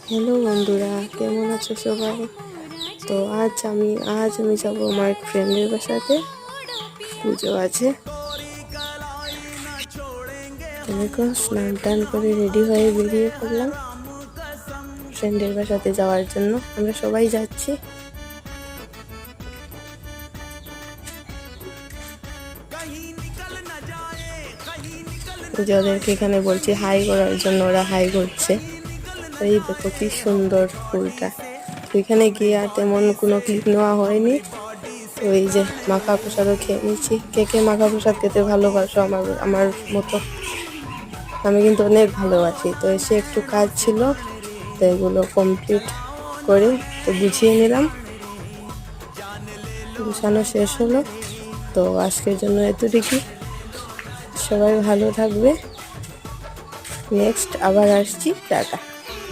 Hello বন্ধুরা, কেমন আছো সবাই? তো আজ আমি যাবো আমার এক ফ্রেন্ডের বাসাতে, পুজো আছে। দেখো, স্নান টান করে রেডি হয়ে বেরিয়ে পড়লাম ফ্রেন্ডের বাসাতে যাওয়ার জন্য। আমরা সবাই যাচ্ছি। যাদেরকে এখানে বলছি হাই করার জন্য, ওরা হাই করছে। এই দেখো কি সুন্দর ফুলটা। তো এখানে গিয়ে আর তেমন কোনো ক্লিপ নেওয়া হয়নি। তো এই যে মাখা প্রসাদও খেয়ে নিচ্ছি। কে কে মাখা প্রসাদ খেতে ভালোবাসো আমার মতো? আমি কিন্তু অনেক ভালোবাসি। তো এসে একটু কাজ ছিল, তো এগুলো কমপ্লিট করে তো গুছিয়ে নিলাম। গুছানো শেষ হলো। তো আজকের জন্য এতটুকুই। সবাই ভালো থাকবে। নেক্সট আবার আসছি। টাটা।